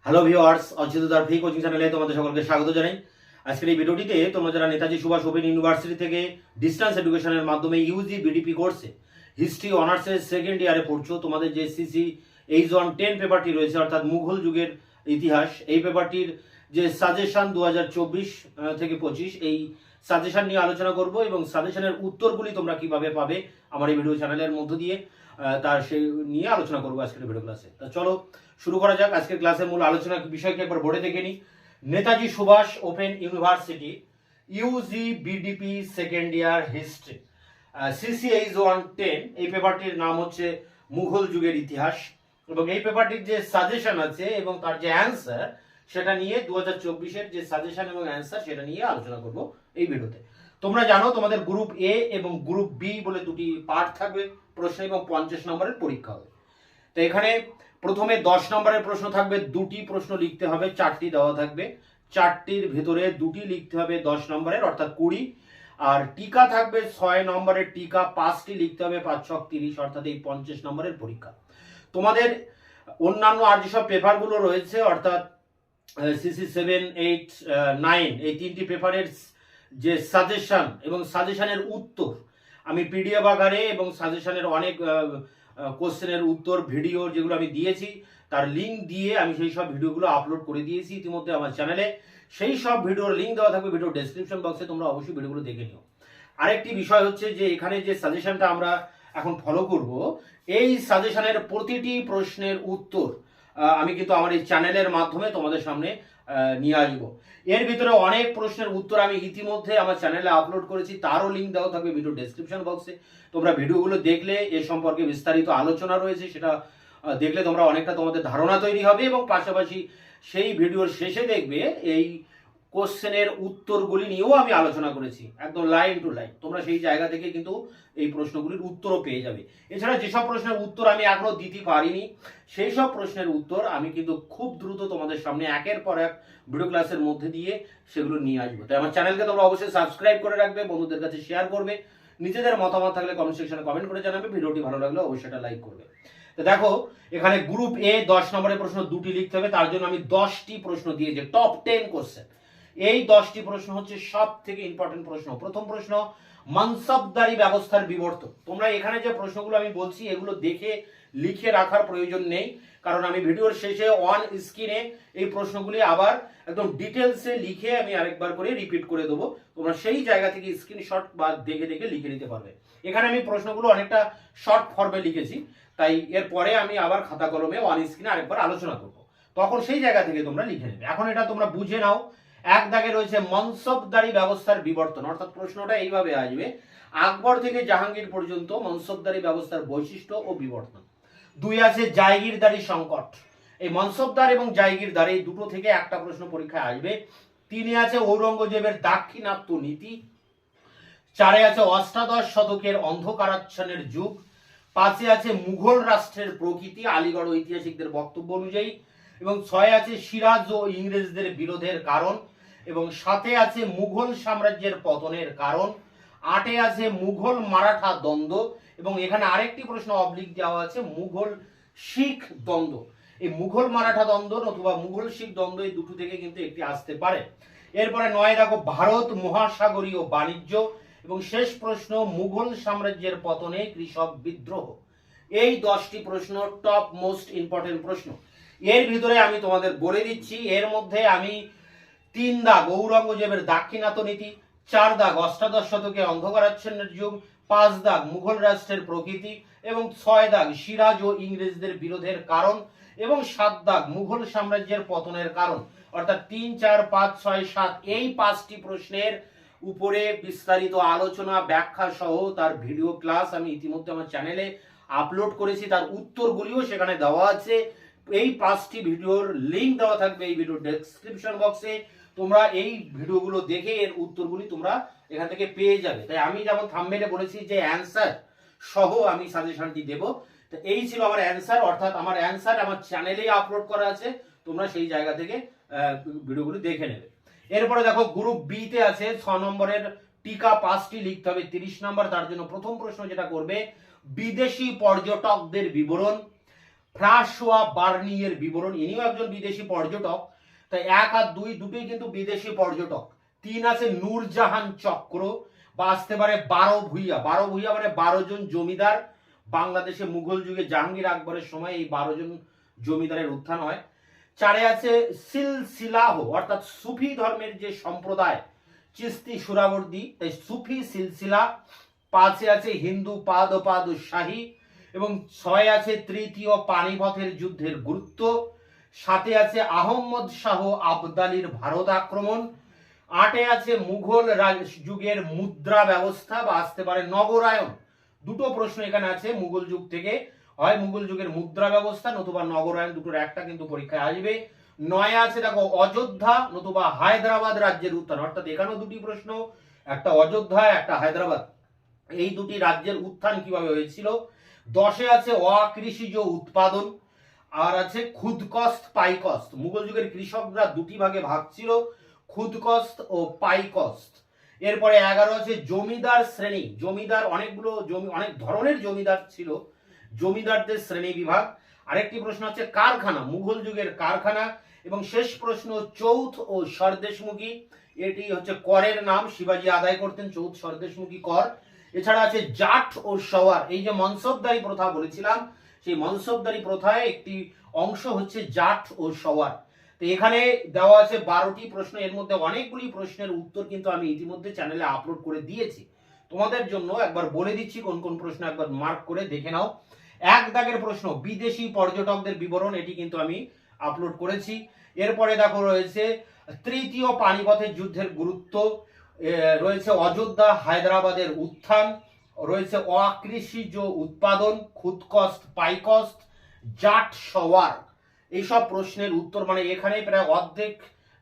Hello viewers, অচ্যুতার free coaching চ্যানেলে তোমাদের সকলকে স্বাগত জানাই। আজকের এই ভিডিওটিতে তোমরা যারা নেতাজি সুভাষ ওপেন ইউনিভার্সিটি থেকে ডিস্টেন্স এডুকেশনের মাধ্যমে ইউজি বিডিপি কোর্সে হিস্ট্রি অনার্সের সেকেন্ড ইয়ারে পড়ছো, তোমাদের যে সিসি H110 পেপারটি রয়েছে অর্থাৎ মুঘল যুগের ইতিহাস, এই পেপারটির যে সাজেশন 2024 থেকে 25 এই সাজেশন নিয়ে আলোচনা করব এবং সাজেশনের উত্তরগুলি তোমরা কিভাবে পাবে আমার এই ভিডিও চ্যানেলের মধ্য দিয়ে তার সেই নিয়ে আলোচনা করবো আজকের ভিডিও ক্লাসে। তা চলো শুরু করা যাক। আজকের ক্লাসের মূল আলোচনা বিষয়কে একবার বোর্ডে দেখে নিই। Netaji Subhas open university UG BDP second year history CCH110 এই পেপারটির নাম হচ্ছে মুঘল যুগের ইতিহাস এবং এই পেপারটির যে সাজেশন আছে এবং তার যে অ্যান্সার সেটা নিয়ে 2024-এর যে সাজেশন এবং অ্যান্সার সেটা নিয়ে আলোচনা করব এই ভিডিওতে। তোমরা জানো তোমাদের গ্রুপ এ এবং গ্রুপ বি বলে দুটি পার্ট থাকবে প্রশ্ন এবং 50 নম্বরের পরীক্ষা হবে। তো এখানে প্রথমে 10 নম্বরের প্রশ্ন থাকবে, দুটি প্রশ্ন লিখতে হবে, 4টি দেওয়া থাকবে, 4টির ভেতরে দুটি লিখতে হবে 10 নম্বরের অর্থাৎ 20, আর টিকা থাকবে 6 নম্বরের টিকা 5টি লিখতে হবে, 5 6 30 অর্থাৎ এই 50 নম্বরের পরীক্ষা। তোমাদের অন্যান্য আর যেসব পেপারগুলো রয়েছে অর্থাৎ CC 7 8 9 এই তিনটি পেপারের যে সাজেশন এবং সাজেশনের উত্তর আমি পিডিএফ আকারে এবং সাজেশনের অনেক কোশ্চেনের উত্তর ভিডিও যেগুলো আমি দিয়েছি তার লিঙ্ক দিয়ে আমি সেই সব ভিডিওগুলো আপলোড করে দিয়েছি ইতিমধ্যে আমার চ্যানেলে। সেই সব ভিডিওর লিঙ্ক দেওয়া থাকবে ভিডিও ডেসক্রিপশন বক্সে, তোমরা অবশ্যই ভিডিওগুলো দেখে নিও। আরেকটি বিষয় হচ্ছে যে এখানে যে সাজেশনটা আমরা এখন ফলো করব, এই সাজেশনের প্রতিটি প্রশ্নের উত্তর আমি কিন্তু আমার এই চ্যানেলের মাধ্যমে তোমাদের সামনে নিয়ে আসবো। এর ভিতরে অনেক প্রশ্নের উত্তর আমি ইতিমধ্যে আমার চ্যানেলে আপলোড করেছি, তারও লিঙ্ক দেওয়া থাকবে ভিডিও ডেসক্রিপশন বক্সে। তোমরা ভিডিওগুলো দেখলে এ সম্পর্কে বিস্তারিত আলোচনা রয়েছে, সেটা দেখলে তোমরা অনেকটা তোমাদের ধারণা তৈরি হবে এবং পাশাপাশি সেই ভিডিওর শেষে দেখবে এই কোশ্চেনের উত্তরগুলি নিয়েও আমি আলোচনা করেছি একদম লাইন টু লাইন। তোমরা সেই জায়গা থেকে কিন্তু এই প্রশ্নগুলির উত্তরও পেয়ে যাবে। এছাড়া যেসব প্রশ্নের উত্তর আমি এখনো দিতে পারিনি সেই সব প্রশ্নের উত্তর আমি কিন্তু খুব দ্রুত তোমাদের সামনে একের পর এক ভিডিও ক্লাসের মধ্যে দিয়ে সেগুলো নিয়ে আসবো। তাই আমার চ্যানেলকে তোমরা অবশ্যই সাবস্ক্রাইব করে রাখবে, বন্ধুদের কাছে শেয়ার করবে, নিজেদের মতামত থাকলে কমেন্ট সেকশনে কমেন্ট করে জানাবে, ভিডিওটি ভালো লাগলে অবশ্যই এটা লাইক করবে। তো দেখো এখানে গ্রুপ এ 10 নম্বরের প্রশ্ন দুটি লিখতে হবে, তার জন্য আমি 10টি প্রশ্ন দিয়েছি, টপ 10 কোশ্চেন। এই 10টি প্রশ্ন হচ্ছে সব থেকে ইম্পর্টেন্ট প্রশ্ন। প্রথম প্রশ্ন, মানসবদারি ব্যবস্থার বিবর্তন। তোমরা এখানে যে প্রশ্নগুলো আমি বলছি এগুলো দেখে লিখে রাখার প্রয়োজন নেই, কারণ আমি ভিডিওর শেষে অন স্ক্রিনে এই প্রশ্নগুলি আবার একদম ডিটেলসে লিখে আমি আরেকবার করে রিপিট করে দেবো, তোমরা সেই জায়গা থেকে স্ক্রিনশট বা দেখে দেখে লিখে নিতে পারবে। এখানে আমি প্রশ্নগুলো অনেকটা শর্ট ফর্মে লিখেছি, তাই এর পরে আমি আবার খাতা কলমে অন স্ক্রিনে আরেকবার আলোচনা করব, তখন সেই জায়গা থেকে তোমরা লিখে নেবে। এখন এটা তোমরা বুঝে নাও। এক দাগে রয়েছে মনসবদারি ব্যবস্থার বিবর্তন, অর্থাৎ প্রশ্নটা এইভাবে আসবে, আকবর থেকে জাহাঙ্গীর পর্যন্ত মনসবদারি ব্যবস্থার বৈশিষ্ট্য ও বিবর্তন। 2 আছে জায়গিরদারি সংকট। এই মনসবদার এবং জায়গিরদার এই দুটো থেকে একটা প্রশ্ন পরীক্ষায় আসবে। 3 আছে ঔরঙ্গজেবের দাক্ষিণাত্য নীতি। 4 আছে অষ্টাদশ শতকের অন্ধকারাচ্ছন্নের যুগ। 5 আছে মুঘল রাষ্ট্রের প্রকৃতি আলিগড় ঐতিহাসিকদের বক্তব্য অনুযায়ী, এবং 6 আছে সিরাজ ও ইংরেজদের বিরোধের কারণ, এবং 7 আছে মুঘল সাম্রাজ্যের পতনের কারণ। 8 আছে মুঘল মারাঠা দ্বন্দ্ব, এবং এখানে আরেকটি প্রশ্ন অবলিক দেওয়া আছে মুঘল শিখ দ্বন্দ্ব। এই মুঘল মারাঠা দ্বন্দ্ব অথবা মুঘল শিখ দ্বন্দ্ব এই দুটো থেকে কিন্তু একটি আসতে পারে। এরপরে 9 দেখো ভারত মহাসাগরীয় বাণিজ্য, এবং শেষ প্রশ্ন মুঘল সাম্রাজ্যের পতনে কৃষক বিদ্রোহ। এই 10টি প্রশ্ন টপ মোস্ট ইম্পর্টেন্ট প্রশ্ন। এর ভিতরে আমি তোমাদের বলে দিচ্ছি, এর মধ্যে আমি 3 দাগ ঔরঙ্গজেবের দাক্ষিণাত্য নীতি, 4 দাগ অষ্টাদশ শতকে অন্ধকারাচ্ছন্নের যুগ, 5 দাগ মুঘল রাষ্ট্রের প্রকৃতি, এবং 6 দাগ সিরাজ ও ইংরেজদের বিরোধের কারণ, এবং 7 দাগ মুঘল সাম্রাজ্যের পতনের কারণ। অর্থাৎ 3 4 5 6 7 এই 5টি প্রশ্নের উপরে বিস্তারিত আলোচনা ব্যাখ্যা সহ তার ভিডিও ক্লাস আমি ইতিমধ্যে আমার চ্যানেলে আপলোড করেছি, তার উত্তরগুলিও সেখানে দেওয়া আছে। এই 5টি ভিডিওর লিঙ্ক দেওয়া থাকবে এই ভিডিও ডেসক্রিপশন বক্সে, তোমরা এই ভিডিওগুলো দেখে এর উত্তরগুলি তোমরা এখান থেকে পেয়ে যাবে। তাই আমি যেমন থাম্বনেলে বলেছি যে অ্যানসার সহ আমি সাজেশনটি দেব, তো এই ছিল আমার অ্যানসার, অর্থাৎ আমার অ্যানসার আমার চ্যানেলেই আপলোড করা আছে, তোমরা সেই জায়গা থেকে ভিডিওগুলো দেখে নেবে। এরপরে দেখো গ্রুপ বি তে আছে 6 নম্বরের টিকা 5টি লিখতে হবে, 30 নম্বর। তার জন্য প্রথম প্রশ্ন যেটা করবে, বিদেশি পর্যটকদের বিবরণ। ফ্রাঁসোয়া বার্নিয়ের বিবরণ, ইনিও একজন বিদেশি পর্যটক। তাই 1 আর 2 দুটোই কিন্তু বিদেশি পর্যটক। 3 আছে নূরজাহান চক্র বা আসতে পারে 12 ভূঁইয়া। 12 ভূঁইয়া মানে 12 জন জমিদার। বাংলাদেশে মুঘল যুগে জাহাঙ্গীর আকবরের সময় এই 12 জন জমিদারের উত্থান হয়। 4 আছে সিলসিলাহ অর্থাৎ সুফি ধর্মের যে সম্প্রদায় চিস্তি সুরাবর্দী, তাই সুফি সিলসিলা। 5 আছে হিন্দু পাদ শাহী এবং 6 আছে তৃতীয় পানিপথের যুদ্ধের গুরুত্ব। 7 আছে আহম্মদ শাহ আবদালির ভারত আক্রমণ। 8 আছে মুঘল যুগের মুদ্রা ব্যবস্থা বা আসতে পারে নগরায়ন। দুটো প্রশ্ন এখানে আছে মুঘল যুগ থেকে, হয় মুঘল যুগের মুদ্রা ব্যবস্থা নতুবা নগরায়ন, দুটোর একটা কিন্তু পরীক্ষায় আসবে। 9 আছে দেখো অযোধ্যা নতুবা হায়দ্রাবাদ রাজ্যের উত্থান, অর্থাৎ এখানেও দুটি প্রশ্ন, একটা অযোধ্যা একটা হায়দ্রাবাদ, এই দুটি রাজ্যের উত্থান কিভাবে হয়েছিল। 10 আছে অকৃষিজ উৎপাদন, আর আছে খুদকস্ত পাইকস্ত। মুঘল যুগের কৃষকরা দুটি ভাগে ভাগ ছিল, খুদকস্ত ও পাইকস্ত। এরপরে 11 আছে জমিদার শ্রেণী। জমিদার অনেকগুলো অনেক ধরনের জমিদার ছিল, জমিদারদের শ্রেণী বিভাগ। আরেকটি প্রশ্ন আছে কারখানা, মুঘল যুগের কারখানা। এবং শেষ প্রশ্ন চৌথ ও সরদেশমুখী, এটি হচ্ছে করের নাম, শিবাজি আদায় করতেন চৌথ সরদেশমুখী কর। এছাড়া আছে জাট ও সওয়ার, এই যে মনসবদারি প্রথা বলেছিলাম সেই মনসবদারি প্রথায় একটি অংশ হচ্ছে জাট ও সওয়ার। তো এখানে দেওয়া আছে 12টি প্রশ্ন, এর মধ্যে অনেকগুলি প্রশ্নের উত্তর কিন্তু আমি ইতিমধ্যে চ্যানেলে আপলোড করে দিয়েছি। তোমাদের জন্য একবার বলে দিচ্ছি কোন কোন প্রশ্ন, একবার মার্ক করে দেখে নাও। 1 দাগের প্রশ্ন বিদেশি পর্যটকদের বিবরণ, এটি কিন্তু আমি আপলোড করেছি। এরপরে দেখো রয়েছে তৃতীয় পানিপথের যুদ্ধের গুরুত্ব, রয়েছে অযোধ্যা হায়দ্রাবাদের উত্থান, রয়েছে অকৃষিজ উৎপাদন, খুদকস্ত পাইকস্ত, জাট সওয়ার। এইসব প্রশ্নের উত্তর মানে এখানে প্রায়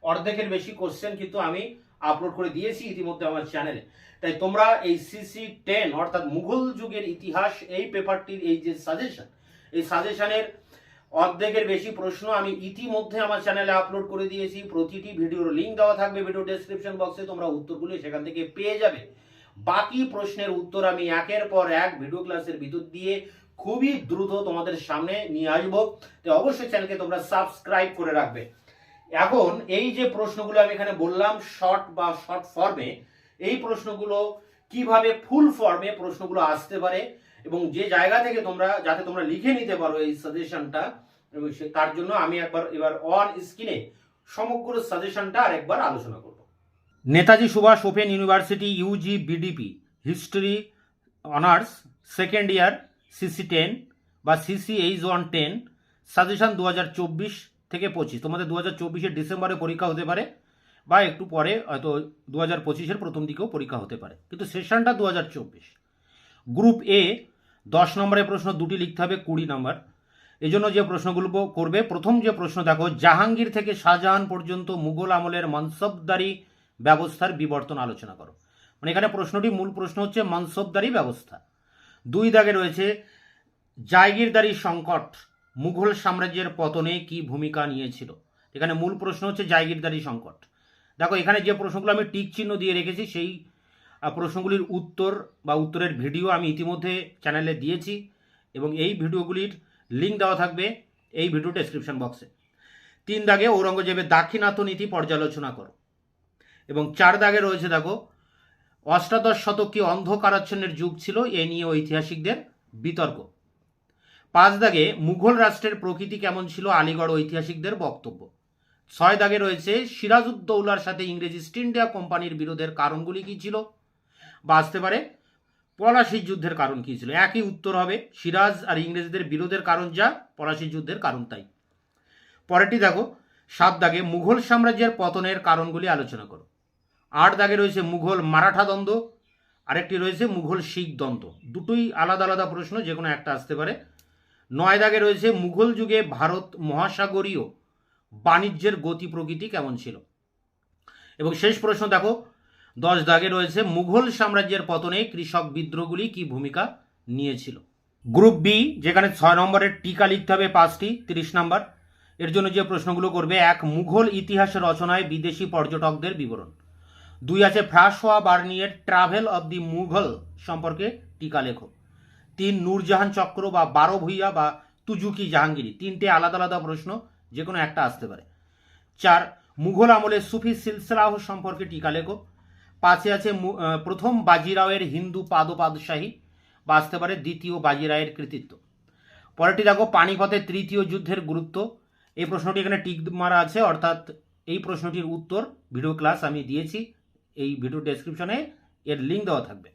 অর্ধেকের বেশি কোশ্চেন কিন্তু আমি আপলোড করে দিয়েছি ইতিমধ্যে আমার চ্যানেলে। তাই তোমরা এই CC10 অর্থাৎ মুঘল যুগের ইতিহাস এই পেপারটির এই যে সাজেশন, এই সাজেশনের অর্ধেকের বেশি প্রশ্ন আমি ইতিমধ্যে আমার চ্যানেলে আপলোড করে দিয়েছি। প্রতিটি ভিডিওর লিঙ্ক দেওয়া থাকবে ভিডিও ডেসক্রিপশন বক্সে, তোমরা উত্তরগুলো সেখান থেকে পেয়ে যাবে। বাকি প্রশ্নের উত্তর আমি একের পর এক ভিডিও ক্লাসের ভিতর দিয়ে খুবই দ্রুত তোমাদের সামনে নিয়ে আসবো। তো অবশ্যই চ্যানেলকে তোমরা সাবস্ক্রাইব করে রাখবে। এখন এই যে প্রশ্নগুলো আমি এখানে বললাম শর্ট বা শর্ট ফর্মে, এই প্রশ্নগুলো কিভাবে ফুল ফর্মে প্রশ্নগুলো আসতে পারে এবং যে জায়গা থেকে যাতে তোমরা লিখে নিতে পারো এই সাজেশনটা, এবং তার জন্য আমি এবার অন স্ক্রিনে সমগ্র সাজেশনটা আরেকবার আলোচনা করব। Netaji Subhas open university UG BDP history honours second year CC10 বা CCH110 সাজেশন 2024 থেকে 25। তোমাদের 2024-এর ডিসেম্বরে পরীক্ষা হতে পারে বা একটু পরে হয়তো 2025-এর প্রথম দিকেও পরীক্ষা হতে পারে, কিন্তু সেশনটা 2024। গ্রুপ এ 10 নম্বরের প্রশ্ন দুটি লিখতে হবে, 20 নম্বর। এই জন্য যে প্রশ্নগুলো করবে, প্রথম যে প্রশ্ন দেখো জাহাঙ্গীর থেকে শাহজাহান পর্যন্ত মুঘল আমলের মনসবদারি ব্যবস্থার বিবর্তন আলোচনা করো। মানে এখানে প্রশ্নটি মূল প্রশ্ন হচ্ছে মনসবদারি ব্যবস্থা। 2 দাগে রয়েছে জায়গিরদারি সংকট মুঘল সাম্রাজ্যের পতনে কি ভূমিকা নিয়েছিল। এখানে মূল প্রশ্ন হচ্ছে জায়গিরদারি সংকট। দেখো এখানে যে প্রশ্নগুলো আমি টিক চিহ্ন দিয়ে রেখেছি সেই প্রশ্নগুলির উত্তর বা উত্তরের ভিডিও আমি ইতিমধ্যে চ্যানেলে দিয়েছি এবং এই ভিডিওগুলির লিঙ্ক দেওয়া থাকবে এই ভিডিও ডেসক্রিপশন বক্সে। 3 দাগে ঔরঙ্গজেবের দাক্ষিণাত্য নীতি পর্যালোচনা করো। এবং 4 দাগে রয়েছে দেখো অষ্টাদশ শতক কি অন্ধকারাচ্ছন্নের যুগ ছিল, এ নিয়ে ঐতিহাসিকদের বিতর্ক। 5 দাগে মুঘল রাষ্ট্রের প্রকৃতি কেমন ছিল, আলিগড় ঐতিহাসিকদের বক্তব্য। 6 দাগে রয়েছে সিরাজউদ্দৌলার সাথে ইংরেজ ইস্ট ইন্ডিয়া কোম্পানির বিরোধের কারণগুলি কি ছিল, বা আসতে পারে পলাশির যুদ্ধের কারণ কি ছিল। একই উত্তর হবে, সিরাজ আর ইংরেজদের বিরোধের কারণ যা, পলাশির যুদ্ধের কারণ তাই। পরেরটি দেখো 7 দাগে মুঘল সাম্রাজ্যের পতনের কারণগুলি আলোচনা করো। 8 দাগে রয়েছে মুঘল মারাঠা দ্বন্দ্ব, আরেকটি রয়েছে মুঘল শিখ দ্বন্দ্ব। দুটোই আলাদা আলাদা প্রশ্ন, যে কোনো একটা আসতে পারে। 9 দাগে রয়েছে মুঘল যুগে ভারত মহাসাগরীয় বাণিজ্যের গতি প্রকৃতি কেমন ছিল। এবং শেষ প্রশ্ন দেখো 10 দাগে রয়েছে মুঘল সাম্রাজ্যের পতনে কৃষক বিদ্রোহগুলি কি ভূমিকা নিয়েছিল। গ্রুপ বি যেখানে 6 নম্বরের টিকা লিখতে হবে 5টি, 30 নম্বর। এর জন্য যে প্রশ্নগুলো করবে, 1 মুঘল ইতিহাস রচনায় বিদেশি পর্যটকদের বিবরণ। 2 আছে Francois Bernier travel of the Mughal সম্পর্কে টিকা লেখো। 3 নূরজাহান চক্র বা 12 ভূঁইয়া বা তুজুকি জাহাঙ্গীরি, তিনটে আলাদা আলাদা প্রশ্ন, যে কোনো একটা আসতে পারে। 4 মুঘল আমলে সুফি সিলসিলাহ সম্পর্কে টিকা লেখো। 5 আছে প্রথম বাজিরাওয়ের হিন্দু পাদশাহী, বা আসতে পারে দ্বিতীয় বাজিরাওয়ের কৃতিত্ব। পরেরটি দেখো পানিপথের তৃতীয় যুদ্ধের গুরুত্ব। এই প্রশ্নটি এখানে টিক মারা আছে, অর্থাৎ এই প্রশ্নটির উত্তর ভিডিও ক্লাস আমি দিয়েছি, এই ভিডিও ডেসক্রিপশনে এর লিঙ্ক দেওয়া থাকবে।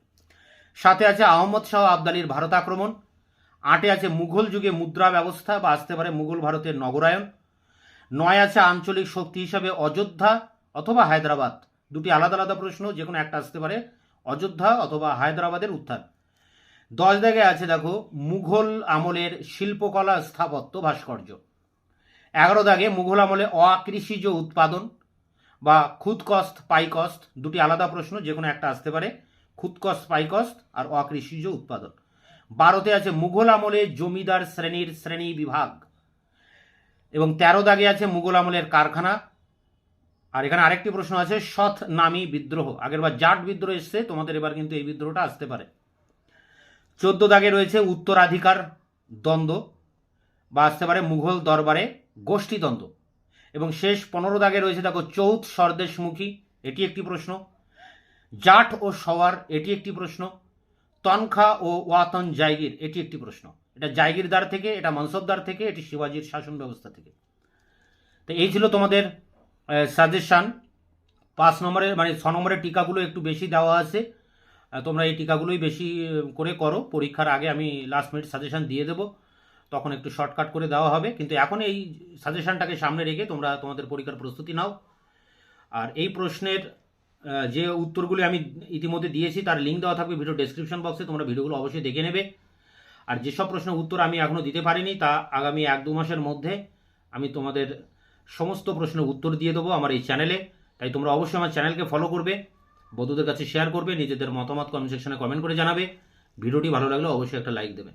7 আছে আহমদ শাহ আবদালির ভারত আক্রমণ। 8 আছে মুঘল যুগে মুদ্রা ব্যবস্থা, বা আসতে পারে মুঘল ভারতের নগরায়ন। 9 আছে আঞ্চলিক শক্তি হিসাবে অযোধ্যা অথবা হায়দ্রাবাদ, দুটি আলাদা আলাদা প্রশ্ন, যে কোনো একটা আসতে পারে, অযোধ্যা অথবা হায়দ্রাবাদের উত্থান। 10 দাগে আছে দেখো মুঘল আমলের শিল্পকলা স্থাপত্য ভাস্কর্য। 11 দাগে মুঘল আমলে অকৃষিজ উৎপাদন বা খুদকস্ত পাইকস্ত, দুটি আলাদা প্রশ্ন, যে কোনো একটা আসতে পারে, খুদকস্ত পাইকস্ত আর অকৃষিজ উৎপাদন। 12তে আছে মুঘল আমলে জমিদার শ্রেণীর শ্রেণী বিভাগ, এবং 13 দাগে আছে মুঘল আমলের কারখানা। আর এখানে আরেকটি প্রশ্ন আছে সৎ নামী বিদ্রোহ, আগেরবার জাট বিদ্রোহ এসছে, তোমাদের এবার কিন্তু এই বিদ্রোহটা আসতে পারে। 14 দাগে রয়েছে উত্তরাধিকার দ্বন্দ্ব, বা আসতে পারে মুঘল দরবারে গোষ্ঠীদ্বন্দ্ব। এবং শেষ 15 দাগে রয়েছে দেখো চৌথ স্বদেশমুখী, এটি একটি প্রশ্ন। জাট ও সওয়ার, এটি একটি প্রশ্ন। তনখা ও ওয়াতন জায়গির, এটি একটি প্রশ্ন। এটা জায়গিরদার থেকে, এটা মনসবদার থেকে, এটি শিবাজির শাসন ব্যবস্থা থেকে। তো এই ছিল তোমাদের সাজেশান। 5 নম্বরের মানে 6 নম্বরের টিকাগুলো একটু বেশি দেওয়া আছে, তোমরা এই টিকাগুলোই বেশি করে করো। পরীক্ষার আগে আমি লাস্ট মিনিট সাজেশান দিয়ে দেবো, তখন একটু শর্টকাট করে দেওয়া হবে, কিন্তু এখন এই সাজেশানটাকে সামনে রেখে তোমরা তোমাদের পরীক্ষার প্রস্তুতি নাও। আর এই প্রশ্নের যে উত্তরগুলি আমি ইতিমধ্যে দিয়েছি তার লিঙ্ক দেওয়া থাকবে ভিডিও ডেসক্রিপশন বক্সে, তোমরা ভিডিওগুলো অবশ্যই দেখে নেবে। আর যেসব প্রশ্নের উত্তর আমি এখনও দিতে পারিনি, তা আগামী 1-2 মাসের মধ্যে আমি তোমাদের সমস্ত প্রশ্নের উত্তর দিয়ে দেবো আমার এই চ্যানেলে। তাই তোমরা অবশ্যই আমার চ্যানেলকে ফলো করবে, বন্ধুদের কাছে শেয়ার করবে, নিজেদের মতামত কমেন্ট সেকশনে কমেন্ট করে জানাবে। ভিডিওটি ভালো লাগলে অবশ্যই একটা লাইক দেবে।